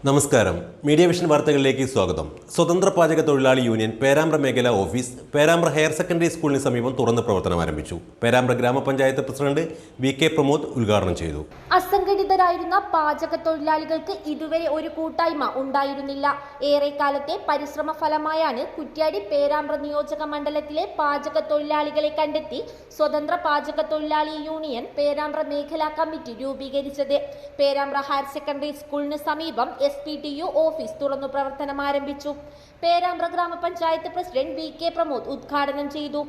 നമസ്കാരം. Media vision വാർത്തകളിലേക്ക് സ്വാഗതം. സ്വതന്ത്ര പാചക തൊഴിലാളി യൂണിയൻ പേരാമ്പ്ര മേഖലാ ഓഫീസ് പേരാമ്പ്ര ഹയർ സെക്കൻഡറി സ്കൂളിന് സമീപം തുറന്ന് പ്രവർത്തനം ആരംഭിച്ചു. പേരാമ്പ്ര ഗ്രാമപഞ്ചായത്ത് പ്രസിഡന്റ് വി.കെ. പ്രമോദ് ഉദ്ഘാടനം ചെയ്തു. അസംഘടിതരായിരുന്ന പാചക തൊഴിലാളികൾക്ക് ഇതുവരെ ഒരു കൂട്ടായ്മ ഉണ്ടായിരുന്നില്ല. ഏറെക്കാലത്തെ പരിശ്രമ ഫലമായാണ് കുറ്റ്യാടി പേരാമ്പ്ര നിയോജക മണ്ഡലത്തിലെ പാചക തൊഴിലാളികളെ കണ്ടെത്തി സ്വതന്ത്ര പാചക തൊഴിലാളി യൂണിയൻ പേരാമ്പ്ര മേഖലാ കമ്മിറ്റി രൂപീകരിച്ചത്. പേരാമ്പ്ര ഹയർ സെക്കൻഡറി സ്കൂളിന് സമീപം SPTU ഓഫീസ് തുറന്നു പ്രവർത്തനം ആരംഭിച്ചു. പേരാമ്പ്ര ഗ്രാമപഞ്ചായത്ത് പ്രസിഡന്റ് വി.കെ. പ്രമോദ് ഉദ്ഘാടനം ചെയ്തു.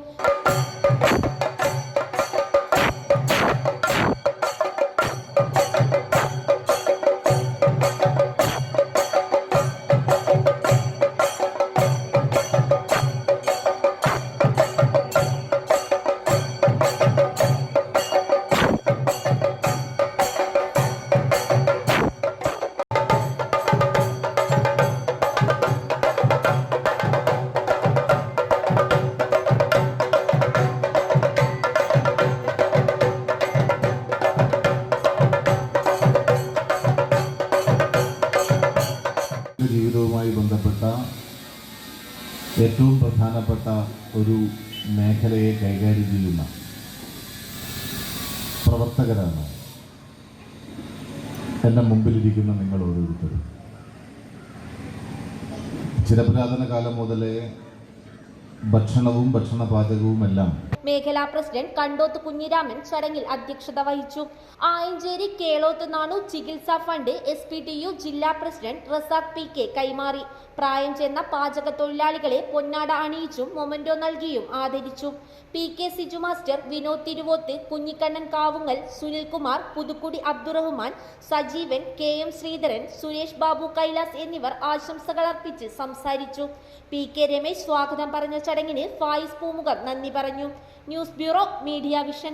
ജീവിതവുമായി ബന്ധപ്പെട്ട ഏറ്റവും പ്രധാനപ്പെട്ട ഒരു മേഖലയെ കൈകാര്യം ചെയ്യുന്ന പ്രവർത്തകരാണ് എൻ്റെ മുമ്പിലിരിക്കുന്ന നിങ്ങൾ ഓരോരുത്തരും. ചിരപുരാതന കാലം മുതലേ ഭക്ഷണവും ഭക്ഷണപാചകവുമെല്ലാം മേഖലാ പ്രസിഡന്റ് കണ്ടോത്ത് കുഞ്ഞിരാമൻ ചടങ്ങിൽ അധ്യക്ഷത വഹിച്ചു. ആയഞ്ചേരി കേളോത്ത് നാണു ചികിത്സാ ഫണ്ട് SPTU ജില്ലാ പ്രസിഡന്റ് റസാഖ് P.K. കൈമാറി. പ്രായം ചെന്ന പാചക തൊഴിലാളികളെ പൊന്നാട അണിയിച്ചും മൊമന്റോ നൽകിയും ആദരിച്ചു. P.K. Siju master, Vinod Thiruvoth, Kunhikannan Kavungal, Sunilkumar, Puthukkudi Abdurahman, Sajeevan, KM Sreedharan, Suresh Babu Kailas എന്നിവർ ആശംസകൾ അർപ്പിച്ച് സംസാരിച്ചു. P.K. രമേശ് സ്വാഗതം പറഞ്ഞ ചടങ്ങിന് ഫായിസ് പൂമുഖം നന്ദി പറഞ്ഞു. News bureau, media vision.